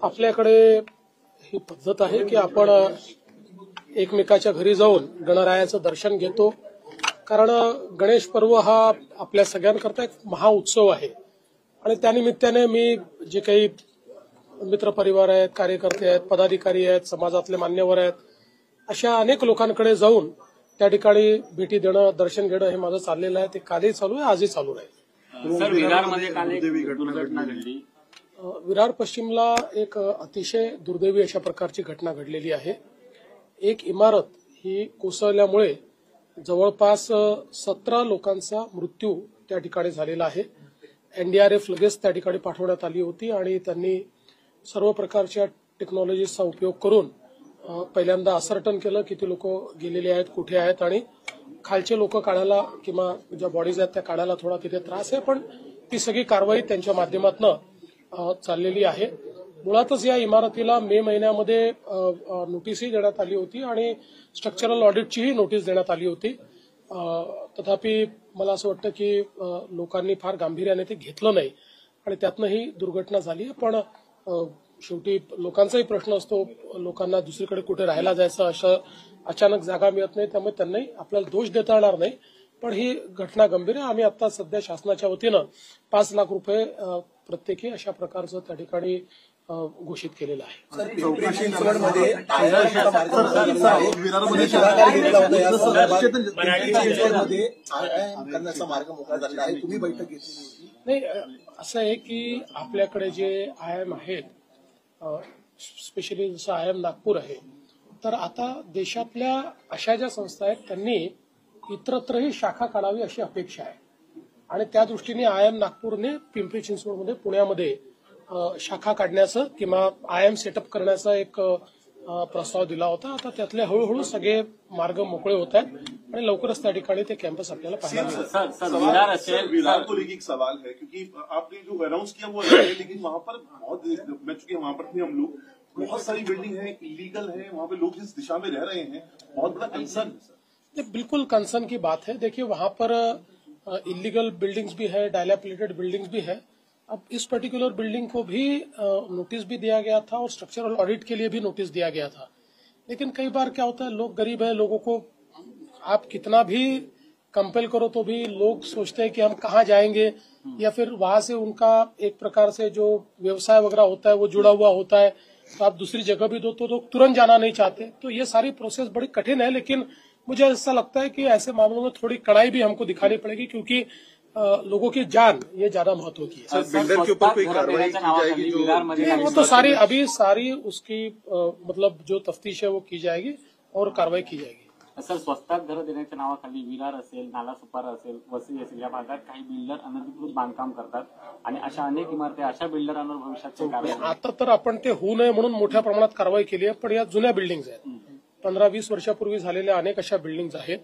आपल्याकडे ही पद्धत आहे की आपण एकमेकाच्या घरी जाऊन गणरायाचं दर्शन घेतो, कारण गणेश पर्व हा आपल्या सगळ्यांकरता एक महाउत्सव आहे आणि त्यानिमित्ताने मी जे काही मित्रपरिवार आहेत, कार्यकर्ते आहेत, पदाधिकारी आहेत, समाजातले मान्यवर आहेत, अशा अनेक लोकांकडे जाऊन त्या ठिकाणी भेटी देणं, दर्शन घेणं हे माझं चाललेलं आहे. ते कालही चालू आहे, आजही चालू आहे. सर, विरारमध्ये काल एक दुर्घटना घडली. विरार पश्चिमला एक अतिशय दुर्दैवी अशा प्रकारची घटना घडलेली आहे. एक इमारत ही कोसळल्यामुळे जवळपास 17 लोकांचा मृत्यू त्या ठिकाणी झालेला आहे. एनडीआरएफ लगेच त्या ठिकाणी पाठवण्यात आली होती आणि त्यांनी सर्व प्रकारच्या टेक्नॉलॉजीचा उपयोग करून पहिल्यांदा असर्टन केलं किती लोक गेलेले आहेत, कुठे आहेत, आणि खालचे लोक काढायला किंवा ज्या बॉडीज आहेत त्या काढायला थोडा तिथे त्रास आहे, पण ती सगळी कारवाई त्यांच्या माध्यमातून चाललेली आहे. मुळातच या इमारतीला मे महिन्यामध्ये नोटीसही देण्यात आली होती आणि स्ट्रक्चरल ऑडिटचीही नोटीस देण्यात आली होती. तथापि मला असं वाटतं की लोकांनी फार गांभीर्याने ते घेतलं नाही आणि त्यातनं ही दुर्घटना झाली. पण शेवटी लोकांचाही प्रश्न असतो, लोकांना दुसरीकडे कुठे राहायला जायचं, असं अचानक जागा मिळत नाही, त्यामुळे त्यांनाही आपल्याला दोष देता येणार नाही. पण ही घटना गंभीर आहे. आम्ही आता सध्या शासनाच्या वतीनं 5 लाख रुपये प्रत्येकी अशा प्रकारचं त्या ठिकाणी घोषित केलेलं आहे. नाही, असं आहे की आपल्याकडे जे आयएम आहेत, स्पेशली जसं आयएम नागपूर आहे, तर आता देशातल्या अशा ज्या संस्था आहेत त्यांनी इतरत्रही शाखा काढावी अशी अपेक्षा आहे आणि त्या दृष्टीने आयएम नागपूरने पिंपरी चिंचवडमध्ये, पुण्यामध्ये शाखा काढण्याचं किंवा आयएम सेटअप करण्याचा एक प्रस्ताव दिला होता. आता त्यातले हळूहळू सगळे मार्ग मोकळे होत आहेत आणि लवकरच त्या ठिकाणी ते कॅम्पस आपल्याला पाहायला मिळेल. विरार को लेकर एक सवाल है, क्योंकि आपने जो अनाउंस किया वो अच्छा है, लेकिन वहाँ पर बहुत, मैं चूंकि वहाँ पर थे हम लोग, बहुत सारी बिल्डिंग है, इलीगल है, वहाँ पे लोग जिस दिशा में रह रहे हैं, बहुत बड़ा कंसर्न है सर. बिल्कुल कंसर्न की बात है. देखिए, वहां पर इलीगल बिल्डिंग्स भी है, डायलापिलेटेड बिल्डिंग्स भी है. अब इस पर्टिकुलर बिल्डिंग को भी नोटिस भी दिया गया था और स्ट्रक्चरल ऑडिट के लिए भी नोटिस दिया गया था. लेकिन कई बार क्या होता है, लोग गरीब है, लोगों को आप कितना भी कंपेल करो तो भी लोग सोचते हैं कि हम कहाँ जाएंगे, या फिर वहां से उनका एक प्रकार से जो व्यवसाय वगैरह होता है वो जुड़ा हुआ होता है, तो आप दूसरी जगह भी दो तो लोग तुरंत जाना नहीं चाहते. तो ये सारी प्रोसेस बड़ी कठिन है, लेकिन मुझे ऐसा लगता है कि ऐसे मामलों में थोड़ी कड़ाई भी हमको दिखानी पड़ेगी, क्योंकि लोगों की जान ये ज्यादा महत्व की है. बिल्डर के ऊपर कोई कार्रवाई की जाएगी जो वो तो अभी सारी उसकी मतलब जो तफ्तीश है वो की जाएगी और कार्रवाई की जाएगी. सर, स्वस्तात घरं देण्याच्या नावाखाली विरार असेल, नालासोपारा असेल, वसई असेल, या भागात काही बिल्डर अनधिकृत बांधकाम करतात आणि अशा अनेक इमारती, अशा बिल्डरांवर भविष्यात कारवाई. आता तर आपण ते होऊ नये म्हणून मोठ्या प्रमाणात कारवाई केली आहे, पण या जुन्या बिल्डिंग्स आहेत, 15-20 वर्षापूर्वी झालेल्या अनेक अशा बिल्डिंग्स आहेत.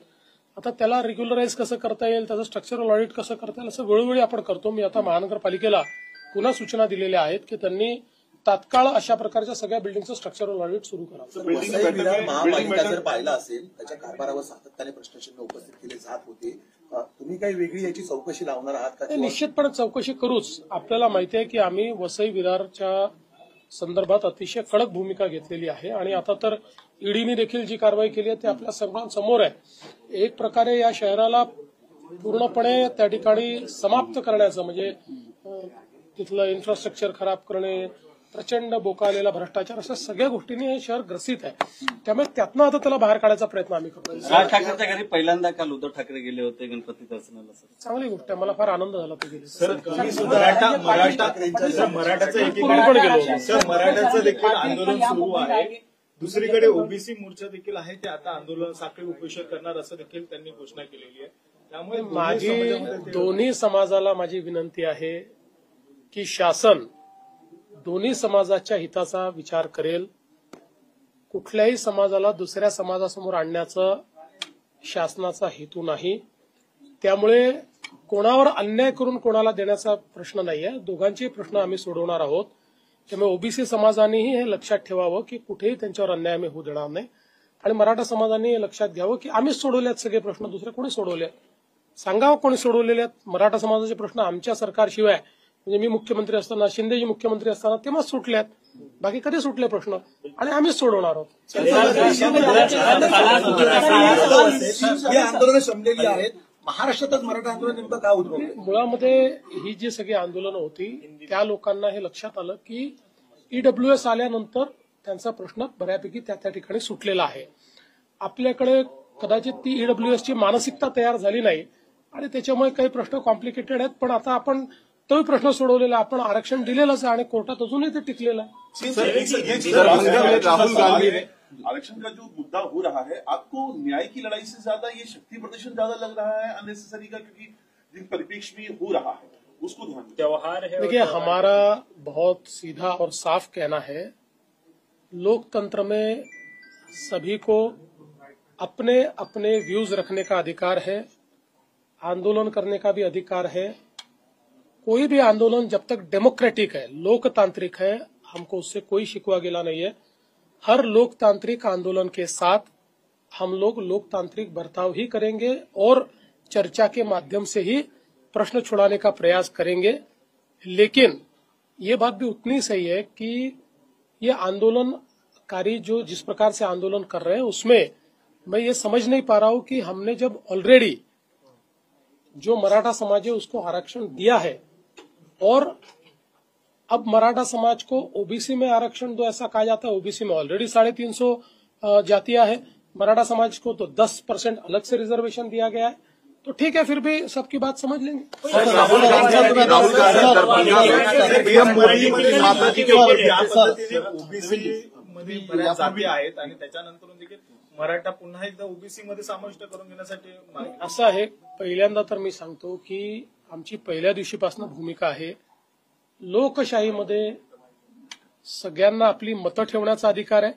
आता त्याला रेग्युलराईज कसं करता येईल, त्याचं स्ट्रक्चरल ऑडिट कसं करता येईल, असं वेळोवेळी आपण करतो. मी आता महानगरपालिकेला पुन्हा सूचना दिलेल्या आहेत की त्यांनी तात्काळ अशा प्रकारच्या सगळ्या बिल्डिंगचं स्ट्रक्चरल ऑडिट सुरू करावं. महापालिका जर पाहिला असेल, त्याच्या कारभारावर सातत्याने प्रश्नचिन्ह उपस्थित केले जात होते. तुम्ही काही वेगळी याची चौकशी लावणार आहात का? निश्चितपणे चौकशी करूच. आपल्याला माहिती आहे की आम्ही वसई विरारच्या संदर्भात अतिशय कडक भूमिका घेतलेली आहे आणि आता तर ईडीने देखील जी कारवाई केली आहे ती आपल्या सर्वांसमोर आहे. एक प्रकारे या शहराला पूर्णपणे त्या ठिकाणी समाप्त करण्याचं, म्हणजे तिथलं इन्फ्रास्ट्रक्चर खराब करणे, प्रचंड बोकाळलेला भ्रष्टाचार, अशा सगळ्या गोष्टींनी हे शहर ग्रसित आहे. त्यामुळे त्यातनं आता त्याला बाहेर काढायचा प्रयत्न आम्ही करतो. राज ठाकरेंच्या घरी पहिल्यांदा काल उद्धव ठाकरे गेले होते गणपती दर्शनाला. चांगली गोष्ट आहे, मला फार आनंद झाला ते गेले. मराठ्याचं देखील आंदोलन सुरू आहे. दुसरीकडे ओबीसी मोर्चा देखील आहे, ते आता आंदोलन साखळी उपोषण करणार असं देखील त्यांनी घोषणा केलेली आहे. त्यामुळे माझी दोन्ही समाजाला माझी विनंती आहे की शासन दोन्ही समाजाच्या हिताचा विचार करेल. कुठल्याही समाजाला दुसऱ्या समाजासमोर आणण्याचा शासनाचा हेतू नाही. त्यामुळे कोणावर अन्याय करून कोणाला देण्याचा प्रश्न नाहीये. दोघांचे प्रश्न आम्ही सोडवणार आहोत. त्यामुळे ओबीसी समाजानेही हे लक्षात ठेवावं की कुठेही त्यांच्यावर अन्याय आम्ही होऊ देणार नाही आणि मराठा समाजाने हे लक्षात घ्यावं की आम्ही सोडवल्यात सगळे प्रश्न, दुसरे कोणी सोडवले सांगावं कोणी सोडवलेले आहेत. मराठा समाजाचे प्रश्न आमच्या सरकारशिवाय म्हणजे मी मुख्यमंत्री असताना, शिंदेजी मुख्यमंत्री असताना तेव्हा सुटल्यात. बाकी कधी सुटले प्रश्न, आणि आम्हीच सोडवणार आहोत. ही आंदोलनं शमलेली आहेत. महाराष्ट्रातच मराठा आंदोलन नेमकं का उद्भवलं? मुळामध्ये ही जी सगळी आंदोलनं होती त्या लोकांना हे लक्षात आलं की ईडब्ल्यूएस आल्यानंतर त्यांचा प्रश्न बऱ्यापैकी त्या ठिकाणी सुटलेला आहे. आपल्याकडे कदाचित ती ईडब्ल्यूएसची मानसिकता तयार झाली नाही आणि त्याच्यामुळे काही प्रश्न कॉम्प्लिकेटेड आहेत. पण आता आपण तोही प्रश्न सोडवलेला, आपण आरक्षण दिलेलंच आहे आणि कोर्टात अजूनही ते टिकलेलं आहे. राहुल गांधी ने आरक्षण का जो मुद्दा हो रहा है, आपको न्याय की लड़ाई से ज्यादा ये शक्ति प्रदर्शन ज्यादा लग रहा है अननेसेसरी का, क्योंकि जिस परिप्रेक्ष्य में हो रहा है उसको ध्यान में त्योहार है। देखिए, हमारा बहुत सीधा और साफ कहना है, लोकतंत्र में सभी को अपने अपने व्यूज रखने का अधिकार है, आंदोलन करने का भी अधिकार है. कोई भी आंदोलन जब तक डेमोक्रेटिक है, लोकतांत्रिक है, हमको उससे कोई शिकवा गिला नहीं है. हर लोकतांत्रिक आंदोलन के साथ हम लोग लोकतांत्रिक बर्ताव ही करेंगे और चर्चा के माध्यम से ही प्रश्न छुड़ाने का प्रयास करेंगे. लेकिन ये बात भी उतनी सही है कि ये आंदोलनकारी जो जिस प्रकार से आंदोलन कर रहे हैं उसमें मैं ये समझ नहीं पा रहा हूं कि हमने जब ऑलरेडी जो मराठा समाज है उसको आरक्षण दिया है और अब मराठा समाज को ओबीसी में आरक्षण दो ऐसा कहा जाता है. ओबीसी में ऑलरेडी 350 जातियां है, मराठा समाज को तो 10% अलग से रिजर्वेशन दिया गया है. तो ठीक है, फिर भी सबकी बात समझ लेंगे. राहुल गांधी पीएम मोदी माता जी के ओबीसी मध्ये बऱ्याच जाती आहेत आणि त्याच्यानंतर देखील मराठा पुन्हा एकदा ओबीसी मध्ये समाविष्ट करून घेण्यासाठी मागणी. असं आहे, पहिल्यांदा तर मी सांगतो की आमची पहिल्या दिवशीपासून भूमिका आहे, लोकशाहीमध्ये सगळ्यांना आपली मतं ठेवण्याचा अधिकार आहे,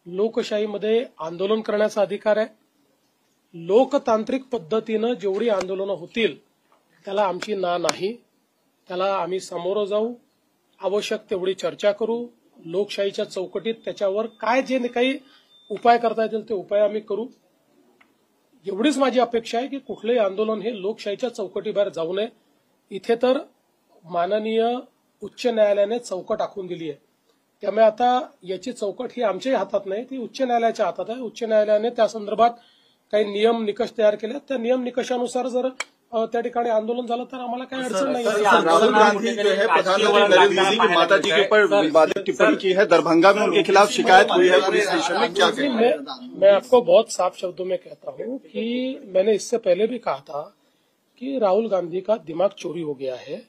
लोकशाहीमध्ये आंदोलन करण्याचा अधिकार आहे. लोकतांत्रिक पद्धतीनं जेवढी आंदोलनं होतील त्याला आमची ना नाही, त्याला आम्ही सामोरं जाऊ, आवश्यक तेवढी चर्चा करू, लोकशाहीच्या चौकटीत त्याच्यावर काय जे काही उपाय करता येतील ते उपाय आम्ही करू. एवढीच माझी अपेक्षा आहे की कुठलंही आंदोलन हे लोकशाहीच्या चौकटीबाहेर जाऊ नये. इथे तर माननीय उच्च न्यायालयाने चौकट आखून दिली आहे, त्यामुळे आता याची चौकट ही आमच्याही हातात नाही, ती उच्च न्यायालयाच्या हातात आहे. उच्च न्यायालयाने त्या संदर्भात काही नियम निकष तयार केले, त्या नियम निकषानुसार जर त्या ठिकाणी आंदोलन झालं तर आम्हाला काही अडचण नाही. राहुल गांधी जो है प्रधानमंत्री नरेंद्र मोदी की माता जी के ऊपर विवादित टिप्पणी की है, दरभंगा में उनके खिलाफ शिकायत हुई है पुलिस स्टेशन में, क्या कहें? मैं आपको बहुत साफ शब्दों में कहता हूं कि मैंने इससे पहले भी कहा था कि राहुल गांधी का दिमाग चोरी हो गया है,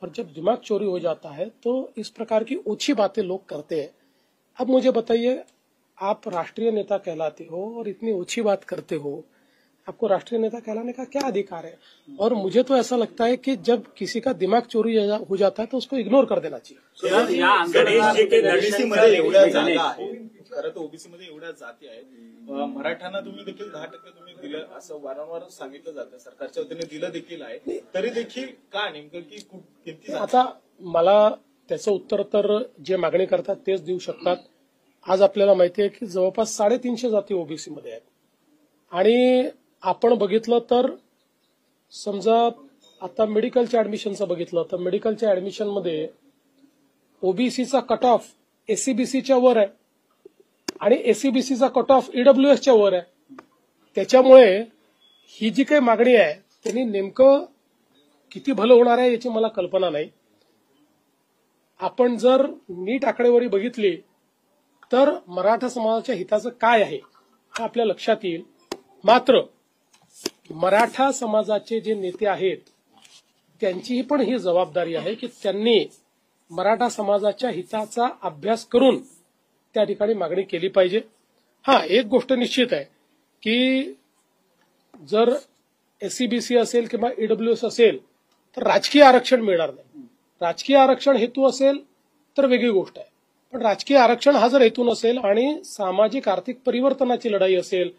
और जब दिमाग चोरी हो जाता है तो इस प्रकार की ओछी बातें लोग करते हैं. अब मुझे बताइए, आप राष्ट्रीय नेता कहलाते हो और इतनी ओछी बात करते हो, आपको राष्ट्रीय नेता कहलाने का क्या अधिकार है? और मुझे तो ऐसा लगता है कि जब किसी का दिमाग चोरी हो जाता है तो उसको इग्नोर कर देना चाहिए. ओबीसीमध्ये एवढ्या जागा आहेत, खरं तर ओबीसीमध्ये एवढ्या जाती आहेत, मराठ्यांना तुम्ही देखील 10% तुम्ही दिलं असं वारंवार सांगितलं जातं, सरकारच्या वतीने दिलं देखील आहे, तरी देखील का नेमकं की किती? आता मला त्याचं उत्तर तर जे मागणी करतात तेच देऊ शकतात. आज आपल्याला माहिती आहे की जवळपास 350 जाती ओबीसीमध्ये आहेत, आणि आपण बघितलं तर समजा आता मेडिकलच्या ऍडमिशनचं बघितलं तर मेडिकलच्या ऍडमिशनमध्ये ओबीसीचा कट ऑफ एससीबीसीच्या वर आहे आणि एससीबीसीचा कट ऑफ ईडब्ल्यूएसच्या वर आहे. त्याच्यामुळे ही जी काही मागणी आहे त्यांनी नेमकं किती भलं होणार आहे याची मला कल्पना नाही. आपण जर नीट आकडेवारी बघितली तर मराठा समाजाच्या हिताचं काय आहे हे आपल्या लक्षात येईल. मात्र मराठा समाजाचे जे नेते आहेत त्यांचीही पण ही जबाबदारी आहे की त्यांनी मराठा समाजाच्या हिताचा अभ्यास करून त्या ठिकाणी मागणी केली पाहिजे. एक गोष्ट निश्चित आहे की जर एससीबीसी असेल किंवा ईडब्ल्यूएस असेल तर राजकीय आरक्षण मिळणार नाही. राजकीय आरक्षण हेतू असेल तर वेगळी गोष्ट आहे, पण राजकीय आरक्षण हा जर हेतू नसेल आणि सामाजिक आर्थिक परिवर्तनाची लढाई असेल,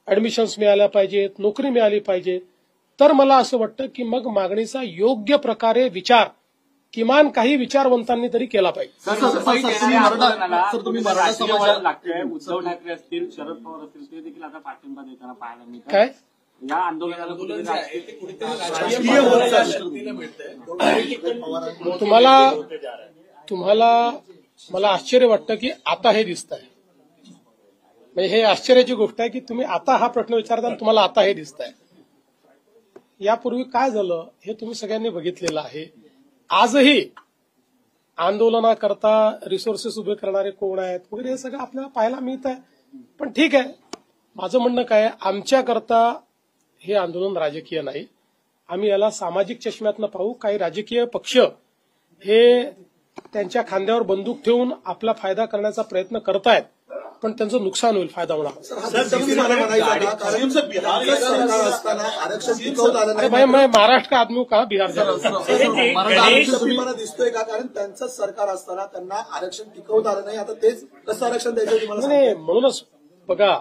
ऍडमिशन्स मिळाल्या पाहिजेत, नोकरी मिळाली पाहिजे, तर मला असं वाटतं की मग मागणीचा योग्य प्रकारे विचार किमान काही विचारवंतांनी तरी केला पाहिजे. तुम्ही मराठा समाजाला लागतोय, उद्धव ठाकरे असतील, शरद पवार असतील, ते देखील आता पाठिंबा देताना पाहायला मिळतात. काय या आंदोलनाला कुठेतरी राजकीय ते कुठेतरी राजकीय होत चाललंय. तुम्हाला मला आश्चर्य वाटतं की आता हे दिसत आहे. म्हणजे हे आश्चर्याची गोष्ट आहे की तुम्ही आता हा प्रश्न विचारता आणि तुम्हाला आता हे दिसत आहे. यापूर्वी काय झालं हे तुम्ही सगळ्यांनी बघितलेलं आहे. आजही आंदोलनाकरता रिसोर्सेस उभे करणारे कोण आहेत वगैरे हे सगळं आपल्याला पाहायला मिळत आहे. पण ठीक आहे, माझं म्हणणं काय आहे, आमच्याकरता हे आंदोलन राजकीय नाही. आम्ही याला सामाजिक चष्म्यातनं पाहू. काही राजकीय पक्ष हे त्यांच्या खांद्यावर बंदूक ठेवून आपला फायदा करण्याचा प्रयत्न करतायत, पण त्यांचं नुकसान होईल, फायदा होणार. आरक्षण टिकवता आलं अरे भाई, मैं महाराष्ट्र का आदमी हूं, कहा बिहार जा तुम्हाला दिसतोय का? कारण त्यांचं सरकार असताना त्यांना आरक्षण टिकवता आलं नाही. आता तेच कसं आरक्षण द्यायचं तुम्हाला नाही, म्हणूनच बघा,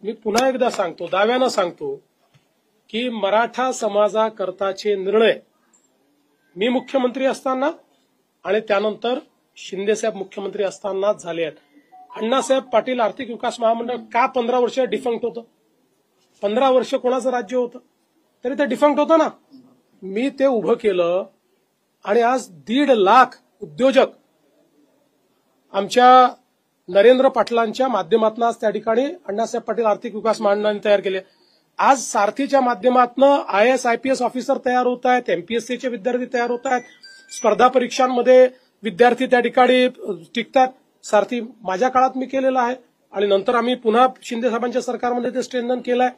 मी पुन्हा एकदा सांगतो, दाव्यानं सांगतो की मराठा समाजाकरताचे निर्णय मी मुख्यमंत्री असताना आणि त्यानंतर शिंदेसाहेब मुख्यमंत्री असतानाच झाले आहेत. अण्णासाहेब पाटील आर्थिक विकास महामंडळ का 15 वर्ष डिफंक्ट होतं? 15 वर्ष कोणाचं राज्य होतं तरी ते डिफंक्ट होतं ना. मी ते उभं केलं आणि आज 1.5 लाख उद्योजक आमच्या नरेंद्र पाटलांच्या माध्यमातून आज त्या ठिकाणी अण्णासाहेब पाटील आर्थिक विकास महामंडळाने तयार केले. आज सारथीच्या माध्यमातून IAS IPS ऑफिसर तयार होत आहेत, MPSCचे विद्यार्थी तयार होत आहेत, स्पर्धा परीक्षांमध्ये विद्यार्थी त्या ठिकाणी टिकतात. सारथी माझ्या काळात मी केलेला आहे आणि नंतर आम्ही पुन्हा शिंदे साहेबांच्या सरकारमध्ये ते स्ट्रेंथन केलंय.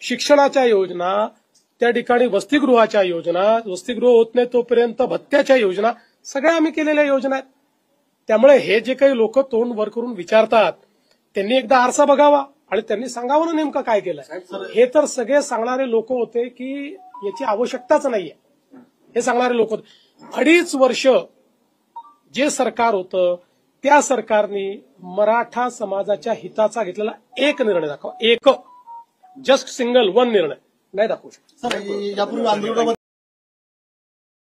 शिक्षणाच्या योजना, त्या ठिकाणी वसतिगृहाच्या योजना, वसतिगृह होत नाही तोपर्यंत भत्त्याच्या योजना, सगळ्या आम्ही केलेल्या योजना आहेत. त्यामुळे हे जे काही लोक तोंड वर करून विचारतात त्यांनी एकदा आरसा बघावा आणि त्यांनी सांगावं ना नेमकं काय केलंय. हे तर सगळे सांगणारे लोक होते की याची आवश्यकताच नाहीये, हे सांगणारे लोक होते. 2.5 वर्ष जे सरकार होतं त्या सरकारने मराठा समाजाच्या हिताचा घेतलेला एक निर्णय दाखवा, एक, जस्ट सिंगल वन निर्णय नाही दाखवू शकत. यापूर्वी आंदोलनामध्ये